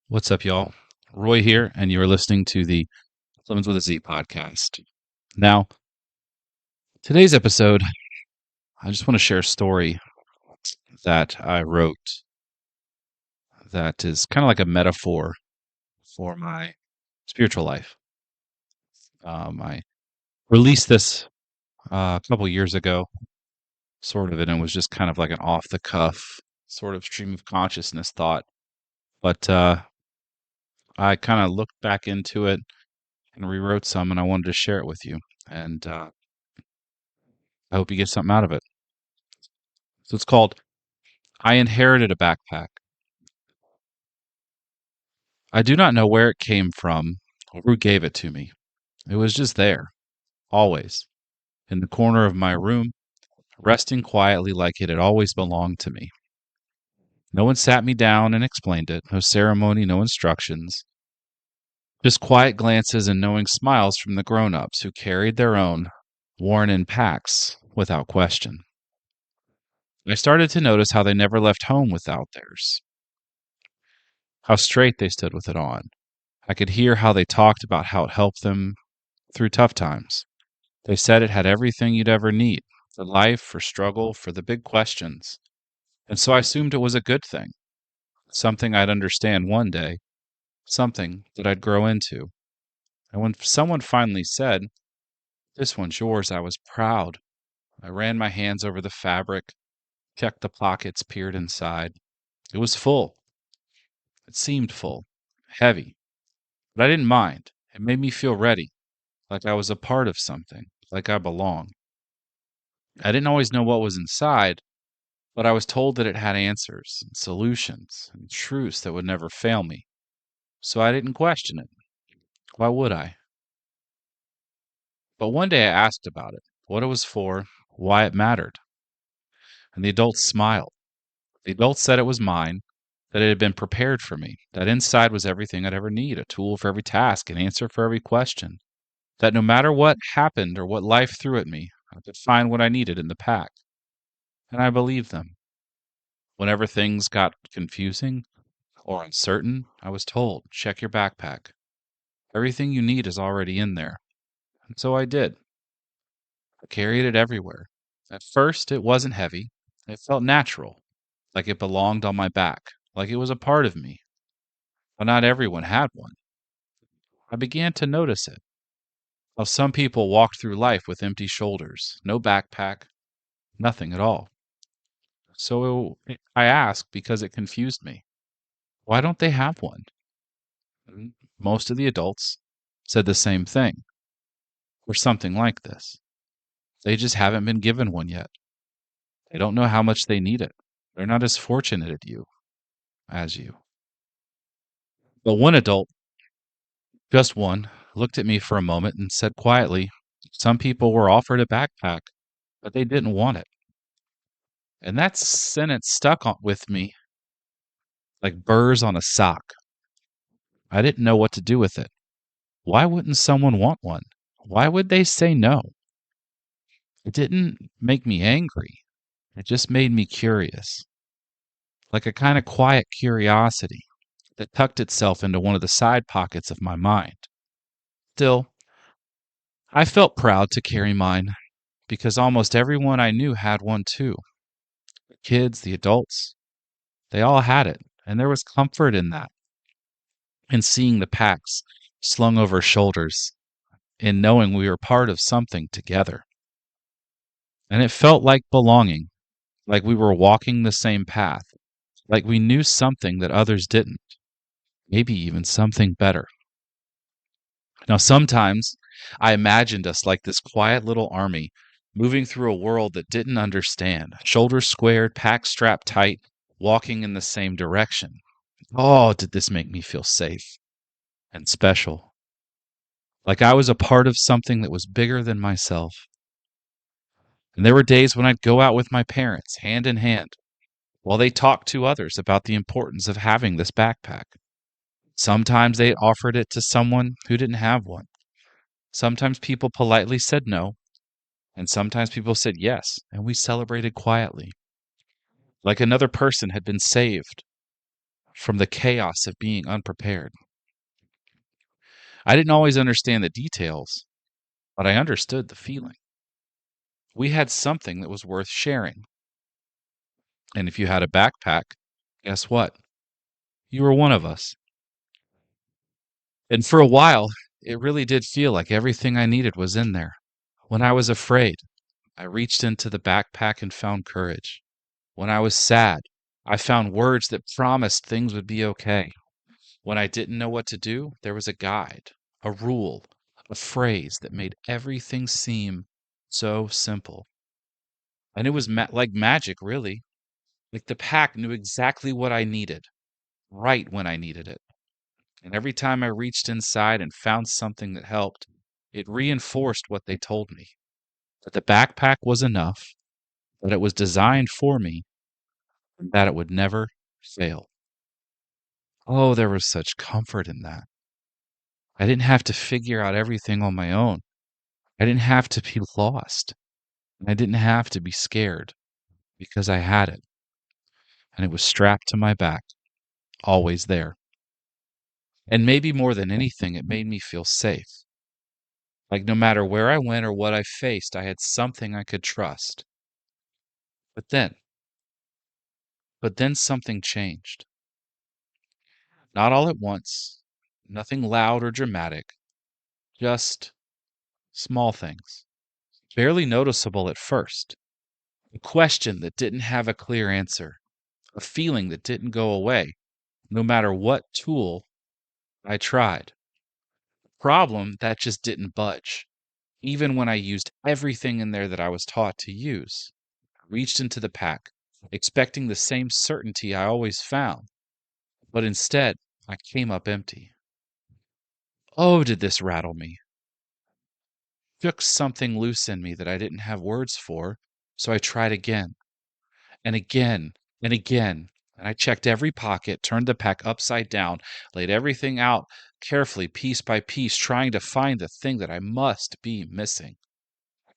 What's up, y'all? Roy here, and you're listening to the Lemons with a Z podcast. Now, today's episode, I just want to share a story that I wrote that is kind of like a metaphor for my spiritual life. I released this a couple years ago, sort of, and it was just kind of like an off the cuff sort of stream of consciousness thought. But I kind of looked back into it and rewrote some, and I wanted to share it with you. And I hope you get something out of it. So it's called I Inherited a Backpack. I do not know where it came from or who gave it to me. It was just there, always, in the corner of my room, resting quietly like it had always belonged to me. No one sat me down and explained it, no ceremony, no instructions, just quiet glances and knowing smiles from the grown-ups who carried their own, worn in packs, without question. I started to notice how they never left home without theirs, how straight they stood with it on. I could hear how they talked about how it helped them through tough times. They said it had everything you'd ever need for life, for struggle, for the big questions. And so I assumed it was a good thing, something I'd understand one day, something that I'd grow into. And when someone finally said, "This one's yours," I was proud. I ran my hands over the fabric, checked the pockets, peered inside. It was full. It seemed full, heavy, but I didn't mind. It made me feel ready, like I was a part of something, like I belonged. I didn't always know what was inside, but I was told that it had answers and solutions and truths that would never fail me. So I didn't question it. Why would I? But one day I asked about it, what it was for, why it mattered. And the adults smiled. The adults said it was mine, that it had been prepared for me, that inside was everything I'd ever need, a tool for every task, an answer for every question, that no matter what happened or what life threw at me, I could find what I needed in the pack. And I believed them. Whenever things got confusing or uncertain, I was told, check your backpack. Everything you need is already in there. And so I did. I carried it everywhere. At first, it wasn't heavy. It felt natural, like it belonged on my back, like it was a part of me. But not everyone had one. I began to notice it. How some people walked through life with empty shoulders, no backpack, nothing at all. So I asked because it confused me. Why don't they have one? And most of the adults said the same thing, or something like this. They just haven't been given one yet. They don't know how much they need it. They're not as fortunate as you. But one adult, just one, looked at me for a moment and said quietly, some people were offered a backpack, but they didn't want it. And that sentence with me like burrs on a sock. I didn't know what to do with it. Why wouldn't someone want one? Why would they say no? It didn't make me angry. It just made me curious, like a kind of quiet curiosity that tucked itself into one of the side pockets of my mind. Still, I felt proud to carry mine because almost everyone I knew had one too. The kids, the adults, they all had it, and there was comfort in that, in seeing the packs slung over shoulders, in knowing we were part of something together. And it felt like belonging, like we were walking the same path, like we knew something that others didn't, maybe even something better. Now, sometimes I imagined us like this quiet little army moving through a world that didn't understand, shoulders squared, packs strapped tight, walking in the same direction. Oh, did this make me feel safe and special, like I was a part of something that was bigger than myself. And there were days when I'd go out with my parents, hand in hand, while they talked to others about the importance of having this backpack. Sometimes they offered it to someone who didn't have one. Sometimes people politely said no, and sometimes people said yes, and we celebrated quietly, like another person had been saved from the chaos of being unprepared. I didn't always understand the details, but I understood the feeling. We had something that was worth sharing. And if you had a backpack, guess what? You were one of us. And for a while, it really did feel like everything I needed was in there. When I was afraid, I reached into the backpack and found courage. When I was sad, I found words that promised things would be okay. When I didn't know what to do, there was a guide, a rule, a phrase that made everything seem so simple. And it was like magic, really. Like the pack knew exactly what I needed, right when I needed it. And every time I reached inside and found something that helped, it reinforced what they told me, that the backpack was enough, that it was designed for me, and that it would never fail. Oh, there was such comfort in that. I didn't have to figure out everything on my own. I didn't have to be lost. And I didn't have to be scared because I had it. And it was strapped to my back, always there. And maybe more than anything, it made me feel safe. Like no matter where I went or what I faced, I had something I could trust. But then, but then something changed. Not all at once, nothing loud or dramatic, just small things, barely noticeable at first. A question that didn't have a clear answer, a feeling that didn't go away, no matter what tool I tried. Problem that just didn't budge, even when I used everything in there that I was taught to use. I reached into the pack, expecting the same certainty I always found, but instead, I came up empty. Oh, did this rattle me? Shook something loose in me that I didn't have words for, so I tried again and again and again. And I checked every pocket, turned the pack upside down, laid everything out carefully, piece by piece, trying to find the thing that I must be missing.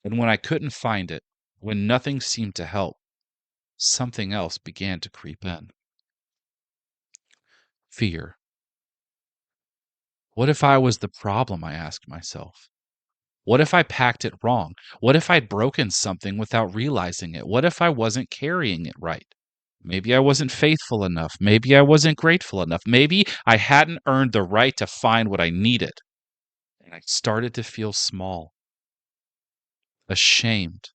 And when I couldn't find it, when nothing seemed to help, something else began to creep in. Fear. What if I was the problem? I asked myself. What if I packed it wrong? What if I'd broken something without realizing it? What if I wasn't carrying it right? Maybe I wasn't faithful enough. Maybe I wasn't grateful enough. Maybe I hadn't earned the right to find what I needed. And I started to feel small, ashamed,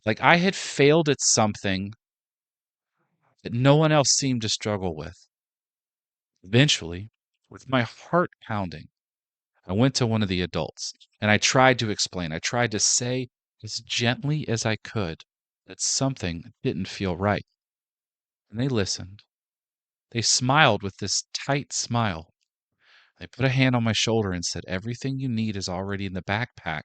like I had failed at something that no one else seemed to struggle with. Eventually, with my heart pounding, I went to one of the adults and I tried to explain. I tried to say as gently as I could that something didn't feel right. And they listened. They smiled with this tight smile. They put a hand on my shoulder and said, "Everything you need is already in the backpack.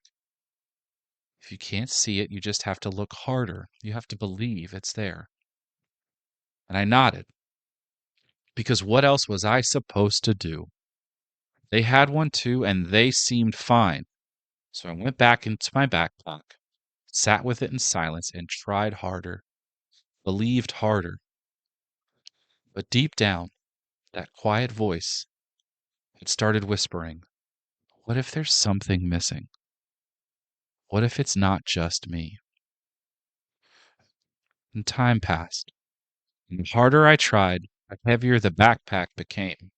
If you can't see it, you just have to look harder. You have to believe it's there." And I nodded, because what else was I supposed to do? They had one too, and they seemed fine. So I went back into my backpack, sat with it in silence, and tried harder, believed harder. But deep down, that quiet voice had started whispering, "What if there's something missing? What if it's not just me?" And time passed. And the harder I tried, the heavier the backpack became,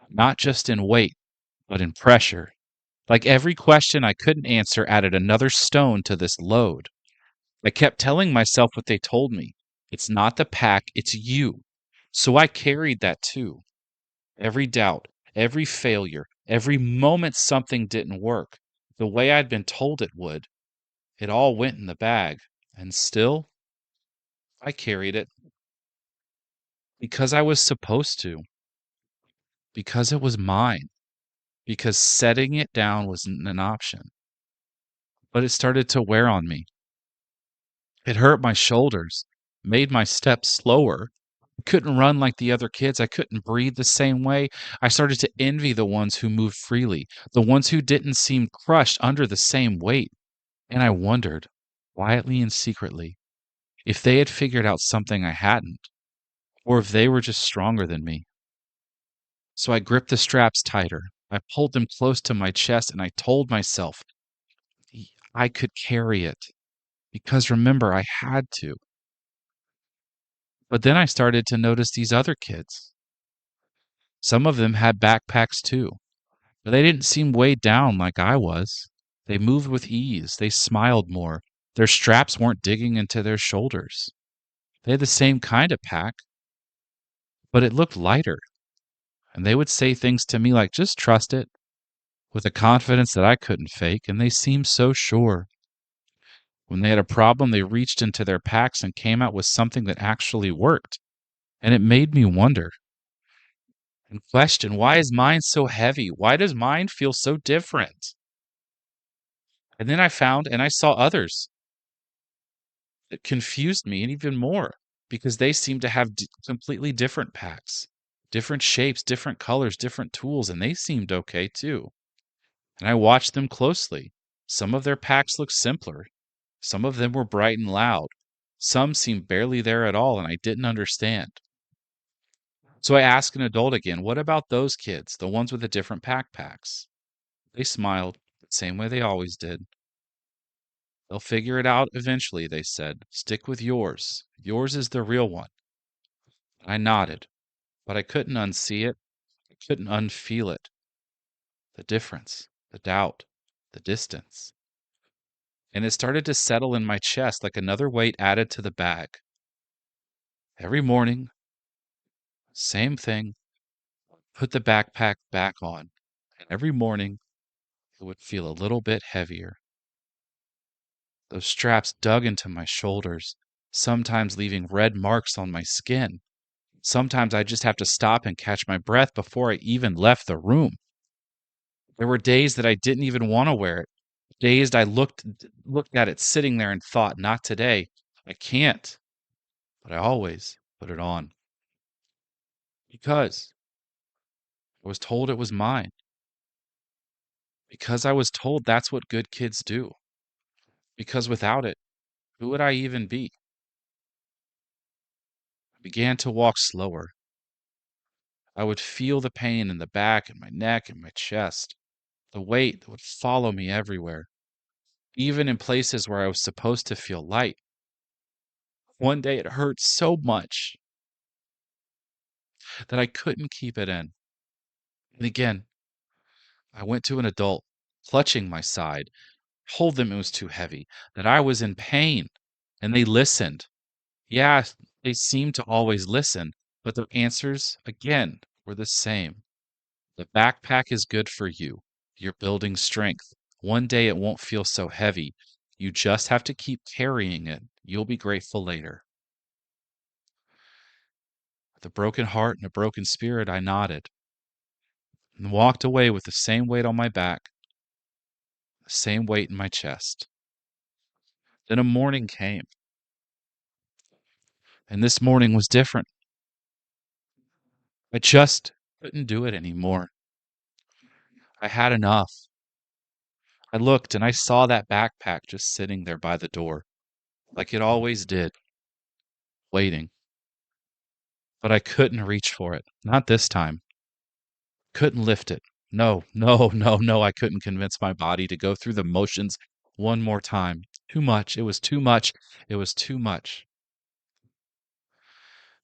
not just in weight, but in pressure. Like every question I couldn't answer added another stone to this load. I kept telling myself what they told me. It's not the pack, it's you. So I carried that too. Every doubt, every failure, every moment something didn't work the way I'd been told it would, it all went in the bag. And still, I carried it because I was supposed to, because it was mine, because setting it down wasn't an option. But it started to wear on me. It hurt my shoulders, made my steps slower. I couldn't run like the other kids. I couldn't breathe the same way. I started to envy the ones who moved freely, the ones who didn't seem crushed under the same weight. And I wondered, quietly and secretly, if they had figured out something I hadn't, or if they were just stronger than me. So I gripped the straps tighter. I pulled them close to my chest and I told myself I could carry it because remember, I had to. But then I started to notice these other kids. Some of them had backpacks too, but they didn't seem weighed down like I was. They moved with ease. They smiled more. Their straps weren't digging into their shoulders. They had the same kind of pack, but it looked lighter. And they would say things to me like, just trust it, with a confidence that I couldn't fake, and they seemed so sure. When they had a problem, they reached into their packs and came out with something that actually worked. And it made me wonder and question, why is mine so heavy? Why does mine feel so different? And then I found and I saw others that confused me and even more because they seemed to have completely different packs, different shapes, different colors, different tools, and they seemed okay too. And I watched them closely. Some of their packs looked simpler. Some of them were bright and loud. Some seemed barely there at all, and I didn't understand. So I asked an adult again, what about those kids, the ones with the different backpacks? They smiled, the same way they always did. They'll figure it out eventually, they said. Stick with yours. Yours is the real one. I nodded, but I couldn't unsee it. I couldn't unfeel it. The difference, the doubt, the distance. And it started to settle in my chest like another weight added to the bag. Every morning, same thing, put the backpack back on, and every morning it would feel a little bit heavier. Those straps dug into my shoulders, sometimes leaving red marks on my skin. Sometimes I just have to stop and catch my breath before I even left the room. There were days that I didn't even want to wear it. Days I looked at it sitting there and thought, not today. I can't. But I always put it on because I was told it was mine. Because I was told that's what good kids do. Because without it, who would I even be? I began to walk slower. I would feel the pain in the back and my neck and my chest, the weight that would follow me everywhere, even in places where I was supposed to feel light. One day it hurt so much that I couldn't keep it in. And again, I went to an adult, clutching my side, told them it was too heavy, that I was in pain, and they listened. Yeah, they seemed to always listen, but the answers, again, were the same. The backpack is good for you. You're building strength. One day it won't feel so heavy. You just have to keep carrying it. You'll be grateful later. With a broken heart and a broken spirit, I nodded and walked away with the same weight on my back, the same weight in my chest. Then a morning came, and this morning was different. I just couldn't do it anymore. I had enough. I looked and I saw that backpack just sitting there by the door, like it always did, waiting. But I couldn't reach for it. Not this time. Couldn't lift it. No, no, no, no. I couldn't convince my body to go through the motions one more time. Too much. It was too much. It was too much.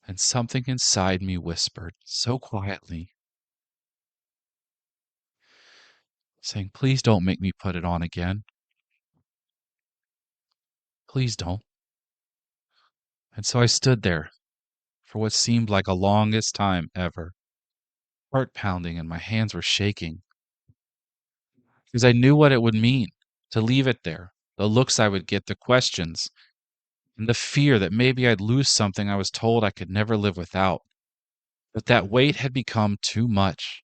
And something inside me whispered so quietly, saying, please don't make me put it on again. Please don't. And so I stood there for what seemed like a longest time ever, heart pounding and my hands were shaking because I knew what it would mean to leave it there, the looks I would get, the questions, and the fear that maybe I'd lose something I was told I could never live without. But that weight had become too much,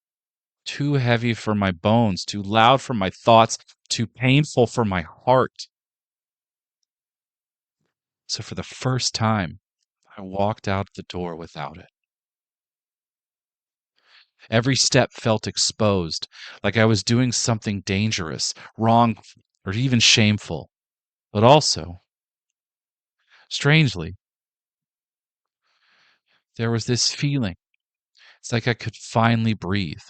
too heavy for my bones, too loud for my thoughts, too painful for my heart. So for the first time, I walked out the door without it. Every step felt exposed, like I was doing something dangerous, wrong, or even shameful. But also, strangely, there was this feeling. It's like I could finally breathe.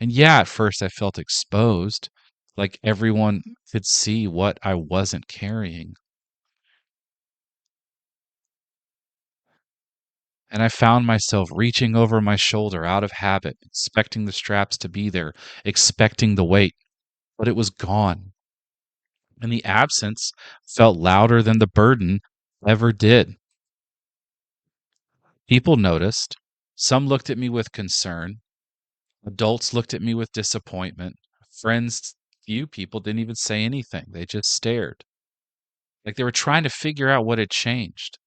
And yeah, at first I felt exposed, like everyone could see what I wasn't carrying. And I found myself reaching over my shoulder out of habit, expecting the straps to be there, expecting the weight, but it was gone. And the absence felt louder than the burden ever did. People noticed. Some looked at me with concern. Adults looked at me with disappointment. Friends, few people didn't even say anything. They just stared, like they were trying to figure out what had changed.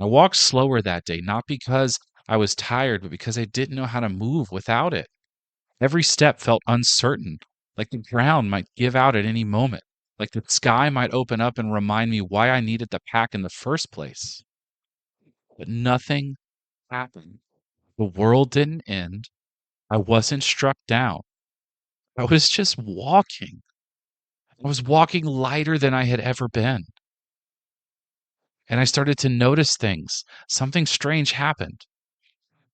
I walked slower that day, not because I was tired, but because I didn't know how to move without it. Every step felt uncertain, like the ground might give out at any moment, like the sky might open up and remind me why I needed the pack in the first place. But nothing happened. The world didn't end. I wasn't struck down. I was just walking. I was walking lighter than I had ever been. And I started to notice things. Something strange happened.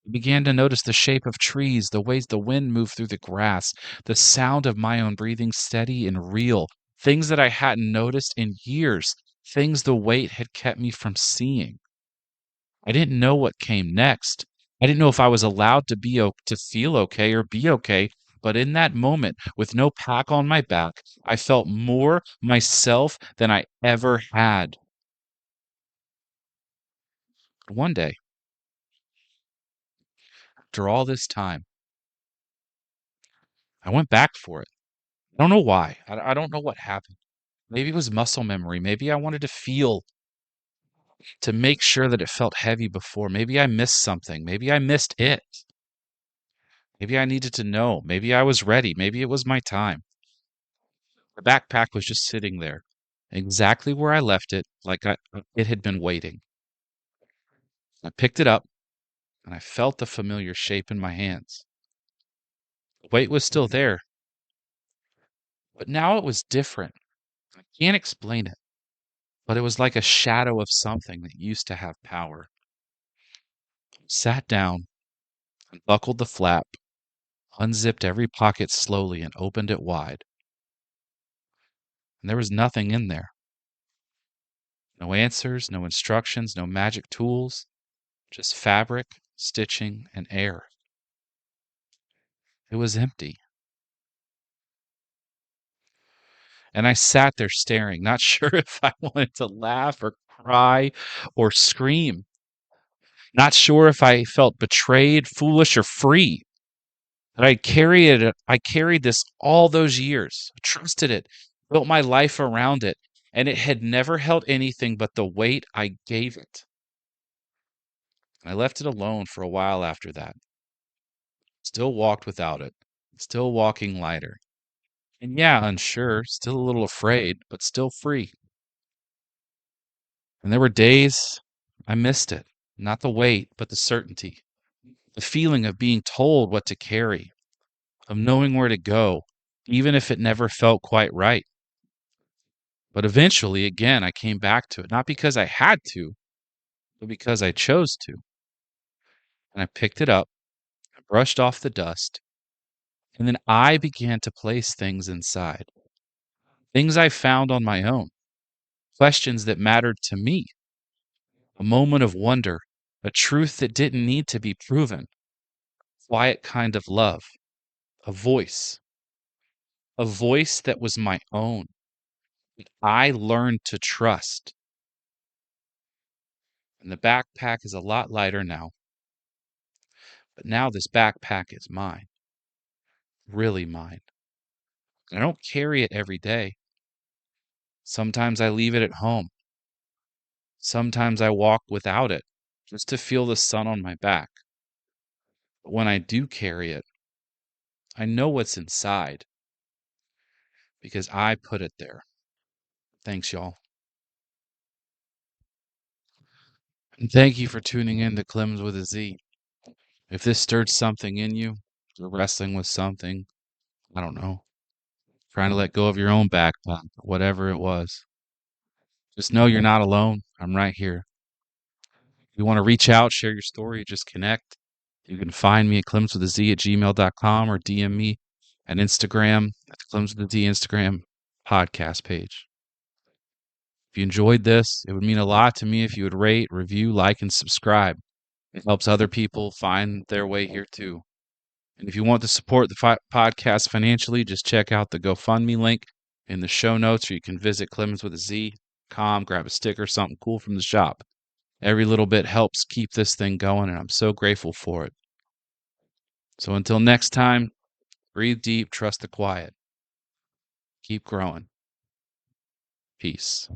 I began to notice the shape of trees, the ways the wind moved through the grass, the sound of my own breathing steady and real, things that I hadn't noticed in years, things the weight had kept me from seeing. I didn't know what came next. I didn't know if I was allowed to to feel okay or be okay, but in that moment, with no pack on my back, I felt more myself than I ever had. One day, after all this time, I went back for it. I don't know why. I don't know what happened. Maybe it was muscle memory. Maybe I wanted to feel to make sure that it felt heavy before. Maybe I missed something. Maybe I missed it. Maybe I needed to know. Maybe I was ready. Maybe it was my time. The backpack was just sitting there, exactly where I left it, it had been waiting. I picked it up and I felt the familiar shape in my hands. The weight was still there, but now it was different. I can't explain it, but it was like a shadow of something that used to have power. Sat down, unbuckled the flap, unzipped every pocket slowly, and opened it wide. And there was nothing in there. No answers, no instructions, no magic tools, just fabric, stitching, and air. It was empty. And I sat there staring, not sure if I wanted to laugh or cry or scream, not sure if I felt betrayed, foolish, or free. That I carried this all those years, trusted it, built my life around it, and it had never held anything but the weight I gave it. I left it alone for a while after that. Still walked without it, still walking lighter. And yeah, unsure, still a little afraid, but still free. And there were days I missed it. Not the weight, but the certainty. The feeling of being told what to carry, of knowing where to go, even if it never felt quite right. But eventually, again, I came back to it, not because I had to, but because I chose to. And I picked it up, I brushed off the dust, and then I began to place things inside. Things I found on my own, questions that mattered to me, a moment of wonder, a truth that didn't need to be proven, quiet kind of love, a voice, a voice that was my own. I learned to trust. And the backpack is a lot lighter now. But now this backpack is mine, really mine. I don't carry it every day. Sometimes I leave it at home. Sometimes I walk without it just to feel the sun on my back. But when I do carry it, I know what's inside because I put it there. Thanks, y'all. And thank you for tuning in to Clems with a Z. If this stirred something in you, you're wrestling with something, I don't know, trying to let go of your own backpack, whatever it was, just know you're not alone. I'm right here. If you want to reach out, share your story, just connect. You can find me at clemenswithaz@gmail.com or DM me at Instagram at the Clemens with a Z Instagram podcast page. If you enjoyed this, it would mean a lot to me if you would rate, review, like, and subscribe. It helps other people find their way here too. And if you want to support the podcast financially, just check out the GoFundMe link in the show notes, or you can visit clemenswithaz.com, grab a sticker, something cool from the shop. Every little bit helps keep this thing going, and I'm so grateful for it. So until next time, breathe deep, trust the quiet. Keep growing. Peace.